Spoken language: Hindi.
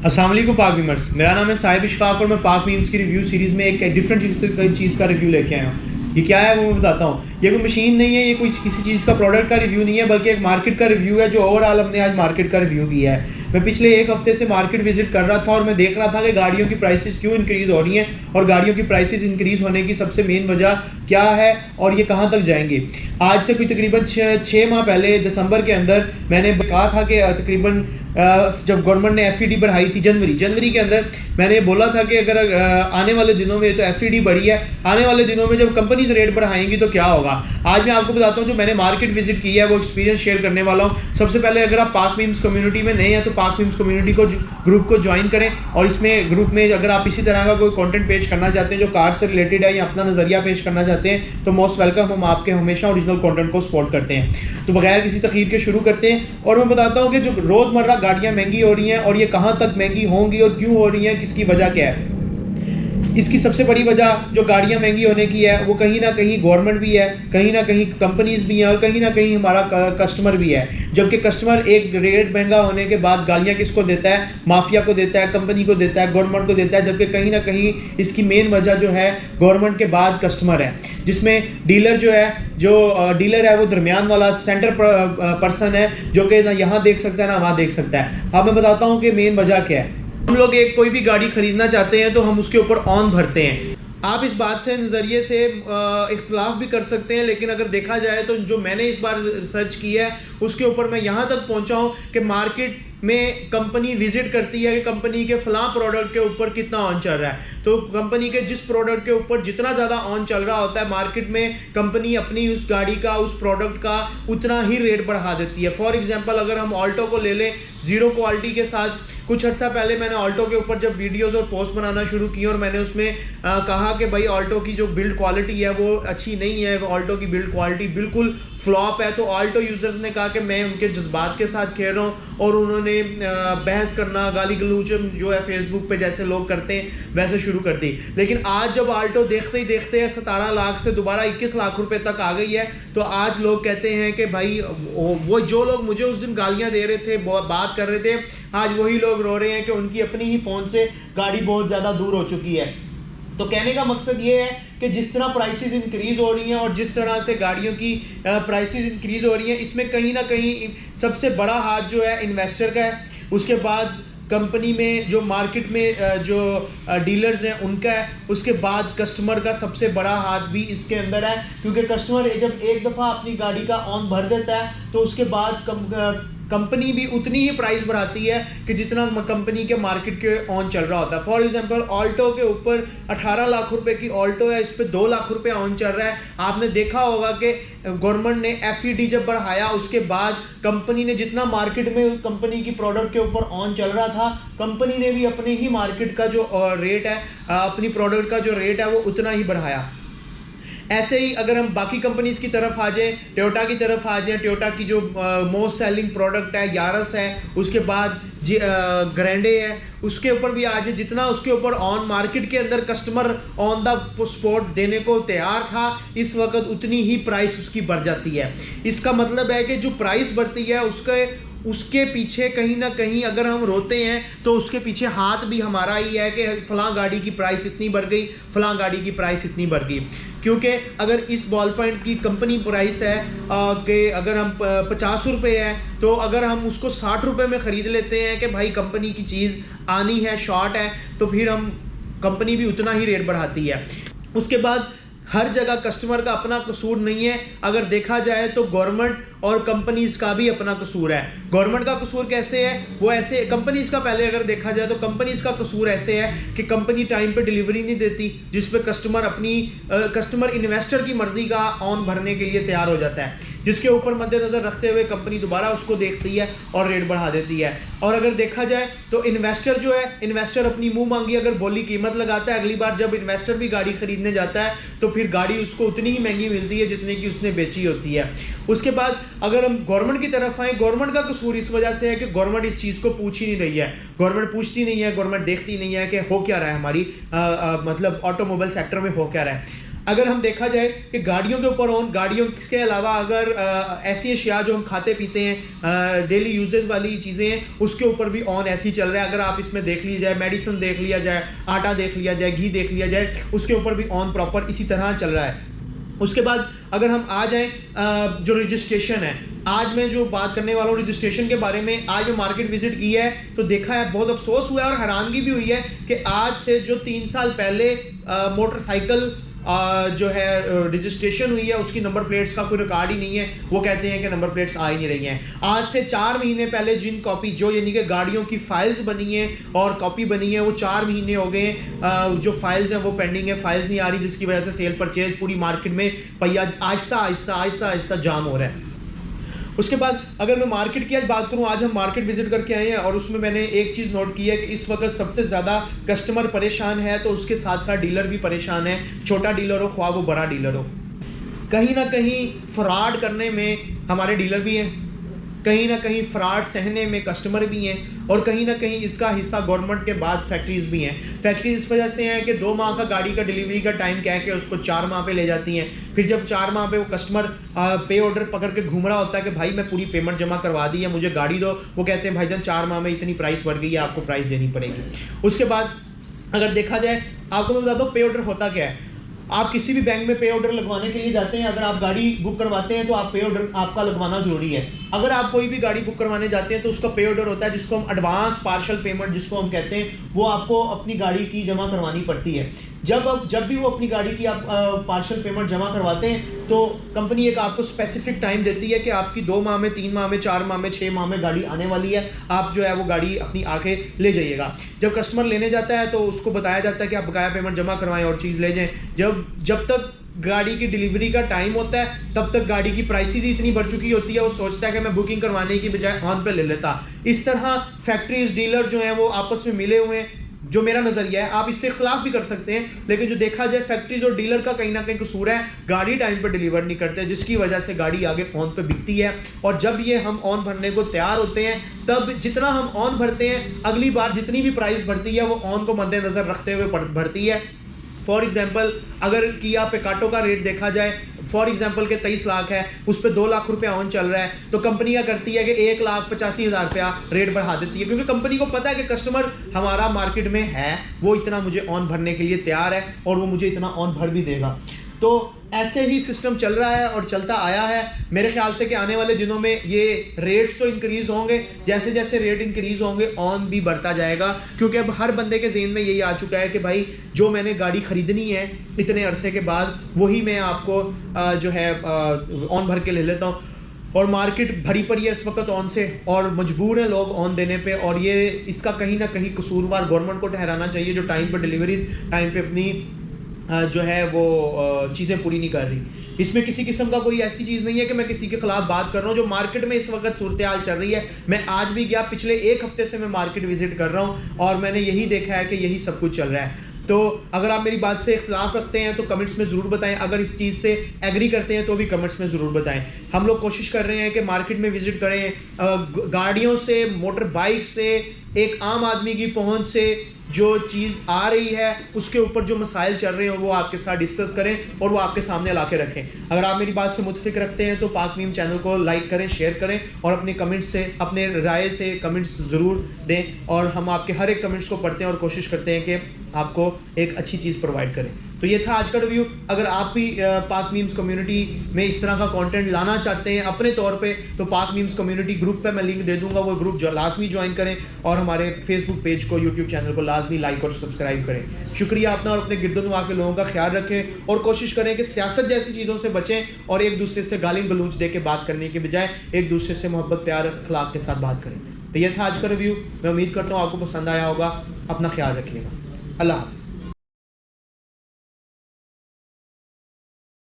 अस्सलाम वालेकुम पाक मीमर्स, मेरा नाम है साहिब इशफाक और मैं पाक मीम्स की रिव्यू सीरीज़ में एक डिफरेंट चीज़ का रिव्यू लेके आया हूँ। ये क्या है वो मैं बताता हूँ। ये कोई मशीन नहीं है, ये कोई किसी चीज़ का प्रोडक्ट का रिव्यू नहीं है, बल्कि एक मार्केट का रिव्यू है जो ओवरऑल हमने आज मार्केट का रिव्यू किया है। मैं पिछले एक हफ्ते से मार्केट विजिट कर रहा था और मैं देख रहा था कि गाड़ियों की प्राइसेस क्यों इंक्रीज़ हो रही हैं और गाड़ियों की प्राइसेस इंक्रीज़ होने की सबसे मेन वजह क्या है और ये कहाँ तक जाएंगे। आज से कोई तकरीबन 6 माह पहले दिसंबर के अंदर मैंने कहा था कि तकरीबन जब गवर्नमेंट ने एफईडी बढ़ाई थी जनवरी के अंदर, मैंने बोला था कि अगर आने वाले दिनों में तो एफईडी बढ़ी है, आने वाले दिनों में जब कंपनीज रेट बढ़ाएंगी तो क्या होगा। आज मैं आपको बताता हूँ जो मैंने मार्केट विजिट किया है वो एक्सपीरियंस शेयर करने वाला हूँ। सबसे पहले अगर आप पाक मीम्स कम्युनिटी में नए हैं तो पाक मीम्स कम्युनिटी को ग्रुप को ज्वाइन करें, और इसमें ग्रुप में अगर आप इसी तरह का कोई कंटेंट पेश करना चाहते हैं जो कार से रिलेटेड है या अपना नज़रिया पेश करना चाहते हैं तो मोस्ट वेलकम। हम आपके हमेशा ओरिजिनल कंटेंट को सपोर्ट करते हैं। तो बगैर किसी तखीर के शुरू करते हैं और मैं बताता हूँ कि जो रोज़मर्रा गाड़ियाँ महंगी हो रही हैं और ये कहाँ तक महंगी होंगी और क्यों हो रही हैं, किसकी वजह क्या है। इसकी सबसे बड़ी वजह जो गाड़ियाँ महंगी होने की है वो कहीं ना कहीं गवर्नमेंट भी है, कहीं ना कहीं कंपनीज भी हैं और कहीं ना कहीं हमारा कस्टमर भी है। जबकि कस्टमर एक रेट महंगा होने के बाद गालियाँ किसको देता है, माफिया को देता है, कंपनी को देता है, गवर्नमेंट को देता है। जबकि कहीं ना कहीं इसकी मेन वजह जो है गवर्नमेंट के बाद कस्टमर है, जिसमें डीलर डीलर है वो दरमियान वाला सेंटर पर्सन है जो कि ना यहाँ देख सकता है ना वहाँ देख सकता है। अब मैं बताता हूँ कि मेन वजह क्या है। हम लोग कोई भी गाड़ी खरीदना चाहते हैं तो हम उसके ऊपर ऑन भरते हैं। आप इस बात से नज़रिए से इख्तलाफ भी कर सकते हैं, लेकिन अगर देखा जाए तो जो मैंने इस बार रिसर्च की है उसके ऊपर मैं यहाँ तक पहुँचा हूँ कि मार्केट में कंपनी विजिट करती है कि कंपनी के फलां प्रोडक्ट के ऊपर कितना ऑन चल रहा है। तो कंपनी के जिस प्रोडक्ट के ऊपर जितना ज़्यादा ऑन चल रहा होता है मार्केट में, कंपनी अपनी उस गाड़ी का उस प्रोडक्ट का उतना ही रेट बढ़ा देती है। फॉर एग्जांपल अगर हम ऑल्टो को ले लें, ज़ीरो क्वालिटी के साथ, कुछ अर्सा पहले मैंने ऑल्टो के ऊपर जब वीडियोस और पोस्ट बनाना शुरू की और मैंने उसमें कहा कि भाई ऑल्टो की जो बिल्ड क्वालिटी है वो अच्छी नहीं है, ऑल्टो की बिल्ड क्वालिटी बिल्कुल फ्लॉप है। तो ऑल्टो यूज़र्स ने कहा कि मैं उनके जज्बात के साथ खेल रहा हूँ और उन्होंने बहस करना, गाली गलौज जो है फेसबुक पे जैसे लोग करते हैं वैसे शुरू कर दी। लेकिन आज जब ऑल्टो देखते ही देखते 17 लाख से दोबारा 21 लाख रुपए तक आ गई है तो आज लोग कहते हैं कि भाई वो जो लोग मुझे उस दिन गालियाँ दे रहे थे, बात कर रहे थे, आज वही लोग रो रहे हैं कि उनकी अपनी ही फ़ोन से गाड़ी बहुत ज़्यादा दूर हो चुकी है। तो कहने का मकसद ये है कि जिस तरह प्राइसेस इंक्रीज़ हो रही हैं और जिस तरह से गाड़ियों की प्राइसेस इंक्रीज़ हो रही हैं, इसमें कहीं ना कहीं सबसे बड़ा हाथ जो है इन्वेस्टर का है, उसके बाद कंपनी में जो मार्केट में जो डीलर्स हैं उनका है, उसके बाद कस्टमर का सबसे बड़ा हाथ भी इसके अंदर है। क्योंकि कस्टमर जब एक दफ़ा अपनी गाड़ी का ऑन भर देता है तो उसके बाद कंपनी भी उतनी ही प्राइस बढ़ाती है कि जितना कंपनी के मार्केट के ऑन चल रहा होता है। फॉर एग्जांपल ऑल्टो के ऊपर 18 लाख रुपए की ऑल्टो है, इस पे 2 लाख रुपए ऑन चल रहा है। आपने देखा होगा कि गवर्नमेंट ने एफईडी जब बढ़ाया उसके बाद कंपनी ने जितना मार्केट में कंपनी की प्रोडक्ट के ऊपर ऑन चल रहा था, कंपनी ने भी अपने ही मार्केट का जो रेट है, अपनी प्रोडक्ट का जो रेट है वो उतना ही बढ़ाया। ऐसे ही अगर हम बाकी कंपनीज की तरफ आ जाएं, टोयोटा की तरफ आ जाएं, टोयोटा की जो मोस्ट सेलिंग प्रोडक्ट है यारस है, उसके बाद ग्रैंडे है, उसके ऊपर भी आ जाए, जितना उसके ऊपर ऑन मार्केट के अंदर कस्टमर ऑन द स्पॉट देने को तैयार था, इस वक्त उतनी ही प्राइस उसकी बढ़ जाती है। इसका मतलब है कि जो प्राइस बढ़ती है उसके पीछे कहीं ना कहीं अगर हम रोते हैं तो उसके पीछे हाथ भी हमारा ही है कि फलां गाड़ी की प्राइस इतनी बढ़ गई, फलां गाड़ी की प्राइस इतनी बढ़ गई। क्योंकि अगर इस बॉल पॉइंट की कंपनी प्राइस है कि अगर हम 50 रुपये है तो अगर हम उसको 60 रुपये में ख़रीद लेते हैं कि भाई कंपनी की चीज़ आनी है, शॉर्ट है, तो फिर हम कंपनी भी उतना ही रेट बढ़ाती है। उसके बाद हर जगह कस्टमर का अपना कसूर नहीं है। अगर देखा जाए तो गवर्नमेंट और कंपनीज का भी अपना कसूर है। गवर्नमेंट का कसूर कैसे है, वो ऐसे, कंपनीज का पहले अगर देखा जाए तो कंपनीज का कसूर ऐसे है कि कंपनी टाइम पे डिलीवरी नहीं देती, जिस पे कस्टमर इन्वेस्टर की मर्जी का ऑन भरने के लिए तैयार हो जाता है, जिसके ऊपर मद्देनजर रखते हुए कंपनी दोबारा उसको देखती है और रेट बढ़ा देती है। और अगर देखा जाए तो इन्वेस्टर जो है, इन्वेस्टर अपनी मुंह मांगी अगर बोली कीमत लगाता है, अगली बार जब इन्वेस्टर भी गाड़ी खरीदने जाता है तो फिर गाड़ी उसको उतनी ही महंगी मिलती है जितने की उसने बेची होती है। उसके बाद अगर हम गवर्नमेंट की तरफ आए, गवर्नमेंट का कसूर इस वजह से है कि गवर्नमेंट इस चीज़ को पूछ ही नहीं रही है, गवर्नमेंट पूछती नहीं है, गवर्नमेंट देखती नहीं है कि हो क्या रहा है हमारी मतलब ऑटोमोबाइल सेक्टर में हो क्या रहा है। अगर हम देखा जाए कि गाड़ियों के ऊपर ऑन, गाड़ियों के अलावा अगर ऐसी अशिया जो हम खाते पीते हैं, डेली यूजेज वाली चीज़ें हैं, उसके ऊपर भी ऑन ऐसी चल रहा है। अगर आप इसमें देख ली जाए, मेडिसिन देख लिया जाए, आटा देख लिया जाए, घी देख लिया जाए, उसके ऊपर भी ऑन प्रॉपर इसी तरह चल रहा है। उसके बाद अगर हम आ जाएं जो रजिस्ट्रेशन है, आज मैं जो बात करने वाला हूँ रजिस्ट्रेशन के बारे में, आज मैं मार्केट विजिट की है तो देखा है, बहुत अफसोस हुआ है और हैरानगी भी हुई है कि आज से जो 3 साल पहले मोटरसाइकिल जो है रजिस्ट्रेशन हुई है उसकी नंबर प्लेट्स का कोई रिकॉर्ड ही नहीं है। वो कहते हैं कि नंबर प्लेट्स आ ही नहीं रही हैं। आज से 4 महीने पहले जिन कॉपी जो यानी कि गाड़ियों की फाइल्स बनी हैं और कॉपी बनी है, वो 4 महीने हो गए जो फाइल्स हैं वो पेंडिंग है, फाइल्स नहीं आ रही, जिसकी वजह से सेल परचेज पूरी मार्केट में पहिया आहिस्ता आहिस्ता आहिस्ता आहिस्ता जाम हो रहा है। उसके बाद अगर मैं मार्केट की आज बात करूं, आज हम मार्केट विजिट करके आए हैं और उसमें मैंने एक चीज़ नोट की है कि इस वक्त सबसे ज़्यादा कस्टमर परेशान है तो उसके साथ साथ डीलर भी परेशान है। छोटा डीलर हो ख्वाह वो बड़ा डीलर हो, कहीं ना कहीं फ्रॉड करने में हमारे डीलर भी हैं, कहीं ना कहीं फ्रॉड सहने में कस्टमर भी हैं, और कहीं ना कहीं इसका हिस्सा गवर्नमेंट के बाद फैक्ट्रीज भी हैं। फैक्ट्रीज इस वजह से हैं कि 2 माह का गाड़ी का डिलीवरी का टाइम कह के उसको 4 माह पे ले जाती हैं। फिर जब 4 माह पे वो कस्टमर पे ऑर्डर पकड़ के घूम रहा होता है कि भाई मैं पूरी पेमेंट जमा करवा दी है, मुझे गाड़ी दो, वो कहते हैं भाईजान 4 माह में इतनी प्राइस बढ़ गई है, आपको प्राइस देनी पड़ेगी। उसके बाद अगर देखा जाए, आपको मैं बता दूँ पे ऑर्डर होता क्या है। आप किसी भी बैंक में पे ऑर्डर लगवाने के लिए जाते हैं, अगर आप गाड़ी बुक करवाते हैं तो आप पे ऑर्डर आपका लगवाना जरूरी है। अगर आप कोई भी गाड़ी बुक करवाने जाते हैं तो उसका पे ऑर्डर होता है, जिसको हम एडवांस पार्शियल पेमेंट जिसको हम कहते हैं, वो आपको अपनी गाड़ी की जमा करवानी पड़ती है। जब भी वो अपनी गाड़ी की आप पार्शियल पेमेंट जमा करवाते हैं तो कंपनी एक आपको स्पेसिफिक टाइम देती है कि आपकी 2 माह में, 3 माह में, 4 माह में, 6 माह में गाड़ी आने वाली है, आप जो है वो गाड़ी अपनी आके ले जाइएगा। जब कस्टमर लेने जाता है तो उसको बताया जाता है कि आप बकाया पेमेंट जमा करवाएं और चीज़ ले जाएं। जब तक गाड़ी की डिलीवरी का टाइम होता है तब तक गाड़ी की प्राइसेस ही इतनी बढ़ चुकी होती है, वो सोचता है कि मैं बुकिंग करवाने की बजाय ऑन पे ले लेता। इस तरह फैक्ट्रीज डीलर जो हैं वो आपस में मिले हुए हैं, जो मेरा नज़रिया है, आप इससे खिलाफ भी कर सकते हैं, लेकिन जो देखा जाए फैक्ट्रीज और डीलर का कहीं ना कहीं कसूर है, गाड़ी टाइम पर डिलीवर नहीं करते, जिसकी वजह से गाड़ी आगे ऑन पे बिकती है। और जब ये हम ऑन भरने को तैयार होते हैं, तब जितना हम ऑन भरते हैं, अगली बार जितनी भी प्राइस बढ़ती है वो ऑन को मद्देनज़र रखते हुए बढ़ती है। फॉर एग्जाम्पल अगर किया पिकाटो का रेट देखा जाए, फॉर एग्जाम्पल के 23 लाख है, उस पर 2 लाख रुपया ऑन चल रहा है, तो कंपनी क्या करती है कि 1,85,000 रुपया रेट बढ़ा देती है, क्योंकि कंपनी को पता है कि कस्टमर हमारा मार्केट में है, वो इतना मुझे ऑन भरने के लिए तैयार है और वो मुझे इतना ऑन भर भी देगा। तो ऐसे ही सिस्टम चल रहा है और चलता आया है। मेरे ख्याल से कि आने वाले दिनों में ये रेट्स तो इंक्रीज़ होंगे, जैसे जैसे रेट इंक्रीज़ होंगे ऑन भी बढ़ता जाएगा, क्योंकि अब हर बंदे के ज़हन में यही आ चुका है कि भाई जो मैंने गाड़ी ख़रीदनी है इतने अरसे के बाद, वही मैं आपको जो है ऑन भर के ले लेता हूँ। और मार्केट भरी पड़ी है इस वक्त ऑन से, और मजबूर हैं लोग ऑन देने पे, और ये इसका कहीं ना कहीं कसूरवार गवर्नमेंट को ठहराना चाहिए, जो टाइम पर डिलीवरी टाइम पे अपनी जो है वो चीज़ें पूरी नहीं कर रही। इसमें किसी किस्म का कोई ऐसी चीज़ नहीं है कि मैं किसी के ख़िलाफ़ बात कर रहा हूँ। जो मार्केट में इस वक्त सूरत हाल चल रही है, मैं आज भी गया, पिछले 1 हफ्ते से मैं मार्केट विजिट कर रहा हूँ और मैंने यही देखा है कि यही सब कुछ चल रहा है। तो अगर आप मेरी बात से इख्तिलाफ रखते हैं तो कमेंट्स में ज़रूर बताएं, अगर इस चीज़ से एग्री करते हैं तो भी कमेंट्स में ज़रूर बताएं। हम लोग कोशिश कर रहे हैं कि मार्केट में विजिट करें, गाड़ियों से, मोटर बाइक से, एक आम आदमी की पहुंच से जो चीज़ आ रही है उसके ऊपर जो मसाइल चल रहे हैं वो आपके साथ डिस्कस करें और वो आपके सामने ला के रखें। अगर आप मेरी बात से मुत्तफिक रखते हैं तो पाक मीम चैनल को लाइक करें, शेयर करें और अपने कमेंट्स से, अपने राय से कमेंट्स ज़रूर दें, और हम आपके हर एक कमेंट्स को पढ़ते हैं और कोशिश करते हैं कि आपको एक अच्छी चीज़ प्रोवाइड करें। तो ये था आज का रिव्यू। अगर आप भी पाक मीम्स कम्युनिटी में इस तरह का कंटेंट लाना चाहते हैं अपने तौर पे, तो पाक मीम्स कम्युनिटी ग्रुप पे मैं लिंक दे दूंगा, वो ग्रुप जो लाजमी ज्वाइन करें और हमारे फेसबुक पेज को, यूट्यूब चैनल को लाजमी लाइक और सब्सक्राइब करें। शुक्रिया अपना, और अपने गिरदोनवा के लोगों का ख्याल रखें और कोशिश करें कि सियासत जैसी चीज़ों से बचें और एक दूसरे से गाली गलूच दे के बात करने के बजाय एक दूसरे से मोहब्बत, प्यार, अखलाक के साथ बात करें। तो यह था आज का रिव्यू। मैं उम्मीद करता हूँ आपको पसंद आया होगा। अपना ख्याल रखिएगा। अल्लाह हाफ़िज़।